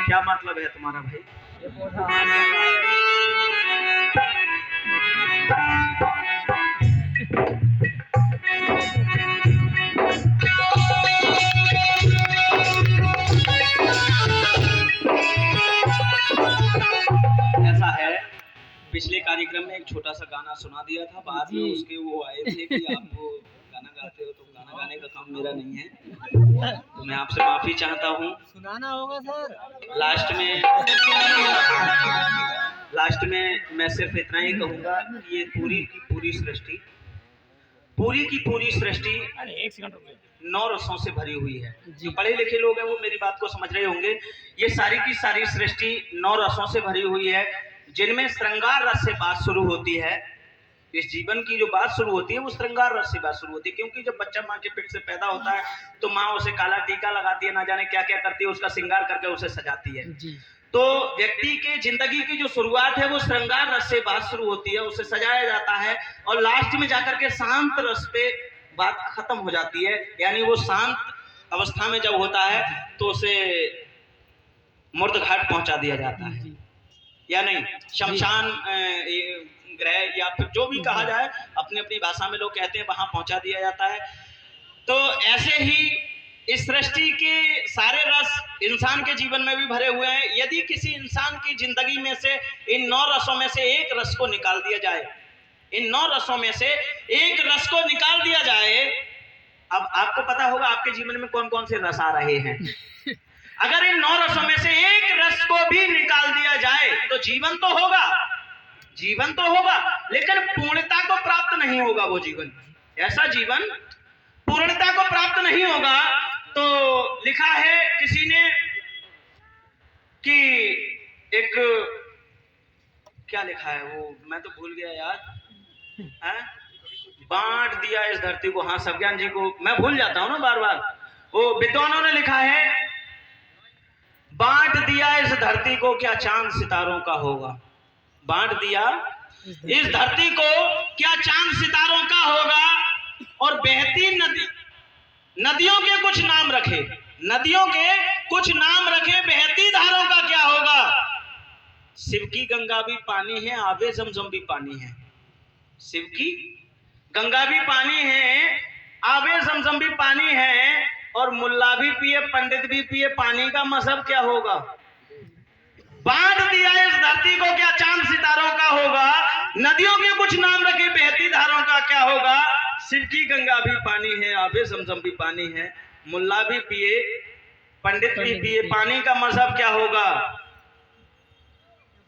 क्या मतलब है तुम्हारा भाई? ऐसा है, पिछले कार्यक्रम में एक छोटा सा गाना सुना दिया था, बाद में उसके वो आए थे कि आप वो गाना गाते हो, तो गाना गाने का काम मेरा नहीं है, तो मैं आपसे माफी चाहता हूँ। सुनाना होगा सर। लास्ट में मैं सिर्फ इतना ही कहूंगा कि ये पूरी की पूरी सृष्टि 9 रसों से भरी हुई है। जो पढ़े लिखे लोग हैं वो मेरी बात को समझ रहे होंगे। ये सारी की सारी सृष्टि 9 रसों से भरी हुई है, जिनमें श्रृंगार रस से बात शुरू होती है। इस जीवन की जो बात शुरू होती है वो श्रृंगार रस से बात शुरू होती है, क्योंकि जब बच्चा माँ के पेट से पैदा होता है तो माँ उसे काला टीका लगाती है, ना जाने क्या क्या करती है, उसका श्रृंगार करके उसे सजाती है। तो व्यक्ति के जिंदगी की जो शुरुआत है वो श्रृंगार रस से बात शुरू होती है, उसे सजाया जाता है और लास्ट में जाकर के शांत रस पे बात खत्म हो जाती है। यानी वो शांत अवस्था में जब होता है तो उसे मूर्त घाट पहुंचा दिया जाता है, या नहीं, शमशान ग्रह या फिर जो भी कहा जाए, अपनी अपनी भाषा में लोग कहते हैं, वहां पहुंचा दिया जाता है। तो ऐसे ही इस सृष्टि के सारे रस इंसान के जीवन में भी भरे हुए हैं। यदि किसी इंसान की जिंदगी में से इन 9 रसों में से एक रस को निकाल दिया जाए, इन 9 रसों में से एक रस को निकाल दिया जाए, अब आपको पता होगा आपके जीवन में कौन कौन से रस आ रहे हैं। अगर इन 9 रसों में से एक रस को भी निकाल दिया जाए तो जीवन तो होगा, लेकिन पूर्णता को प्राप्त नहीं होगा। वो जीवन, ऐसा जीवन पूर्णता को प्राप्त नहीं होगा। तो लिखा है किसी ने कि एक, क्या लिखा है वो, मैं तो भूल गया यार, बांट दिया इस धरती को, हाँ सज्ञान जी को, मैं भूल जाता हूं ना बार बार। वो विद्वानों ने लिखा है, बांट दिया इस धरती को क्या चांद सितारों का होगा, बांट दिया इस धरती को क्या चांद सितारों का होगा, और बहती नदियों के कुछ नाम रखे, बहती धारों का क्या होगा। शिव की गंगा भी पानी है, आबे जमजम भी पानी है, शिव की गंगा भी पानी है, आबे जमजम भी पानी है, और मुल्ला भी पिए पंडित भी पिए, पानी का मजहब क्या होगा। बांट दिया इस धरती को क्या चांद सितारों का होगा, नदियों के कुछ नाम रखे, बहती धारों का क्या होगा। शिव की गंगा भी पानी है, आबे जमजम भी पानी है, मुल्ला भी पिए पंडित भी पिए, पानी का मजहब क्या होगा।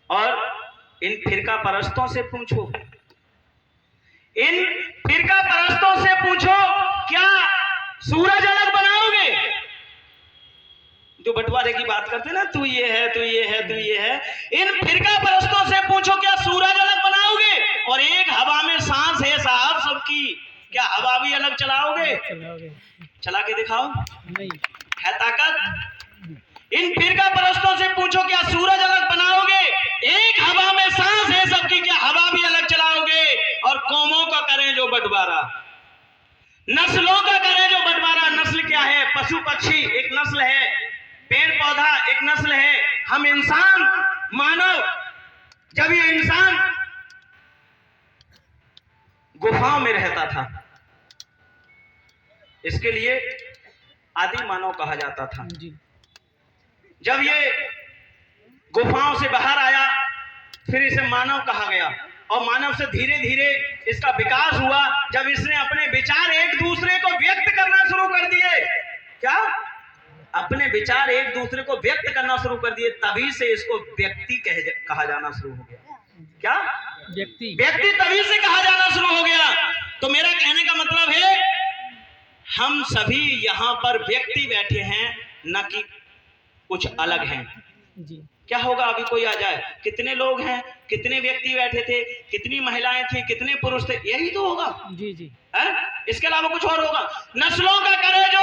और इन फिरका परस्तों से पूछो, क्या सूरज अलग बनाओगे। जो बंटवारे की बात करते ना, तू ये है, तू ये है, तू ये है, इन फिरका परस्तों से पूछो क्या सूरज अलग बनाओगे। और एक हवा में सांस है साहब सबकी, क्या हवा भी अलग चलाओगे। चला के दिखाओ, नहीं है ताकत। इन फिरका परस्तों से पूछो क्या सूरज अलग बनाओगे। एक हवा में सांस है सबकी, क्या हवा भी अलग चलाओगे। और कौमों का करें जो बंटवारा, नस्लों का करें जो बंटवारा। नस्ल क्या है, पशु पक्षी एक नस्ल है, पेड़ पौधा एक नस्ल है, हम इंसान मानव। जब ये इंसान गुफाओं में रहता था, इसके लिए आदि मानव कहा जाता था। जब ये गुफाओं से बाहर आया फिर इसे मानव कहा गया, और मानव से धीरे धीरे इसका विकास हुआ। जब इसने अपने विचार एक दूसरे को व्यक्त करना शुरू कर दिए, क्या अपने विचार एक दूसरे को व्यक्त करना शुरू कर दिए, तभी से इसको व्यक्ति कहा जाना शुरू हो गया। क्या व्यक्ति तभी से कहा जाना शुरू हो गया। तो मेरा कहने का मतलब है हम सभी यहाँ पर व्यक्ति बैठे हैं, न कि कुछ अलग हैं। क्या होगा, अभी कोई आ जाए, कितने लोग हैं, कितने व्यक्ति बैठे थे, कितनी महिलाएं थी, कितने पुरुष थे, यही तो होगा। इसके अलावा कुछ और होगा। नस्लों का करे जो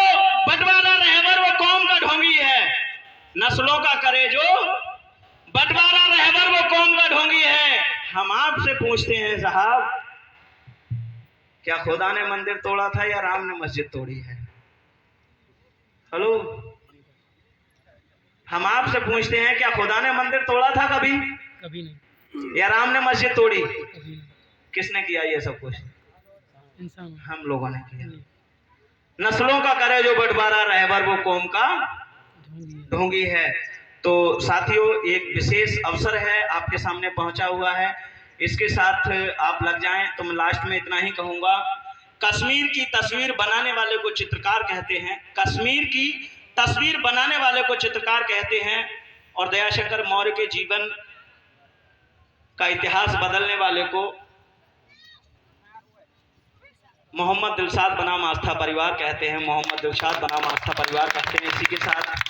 बंटवारा रहबर वो कौम का ढोंगी है। नस्लों का करे जो बंटवारा रहबर वो कौम का ढोंगी है। हम आपसे पूछते हैं साहब, क्या खुदा ने मंदिर तोड़ा था या राम ने मस्जिद तोड़ी है। हेलो, हम आपसे पूछते हैं, क्या खुदा ने मंदिर तोड़ा था कभी? कभी नहीं। या राम ने मस्जिद तोड़ी? कभी नहीं। किसने किया ये सब कुछ? इंसान। हम लोगों ने किया। नस्लों का करे जो बंटवारा, रहबर वो कौम का ढोंगी है। तो साथियों, एक विशेष अवसर है आपके सामने पहुंचा हुआ है, इसके साथ आप लग जाएं। तो मैं लास्ट में इतना ही कहूंगा, कश्मीर की तस्वीर बनाने वाले को चित्रकार कहते हैं। कश्मीर की तस्वीर बनाने वाले को चित्रकार कहते हैं, और दयाशंकर मौर्य के जीवन का इतिहास बदलने वाले को मोहम्मद दिलशाद बनाम आस्था परिवार कहते हैं। मोहम्मद दिलशाद बनाम आस्था परिवार कहते हैं। इसी के साथ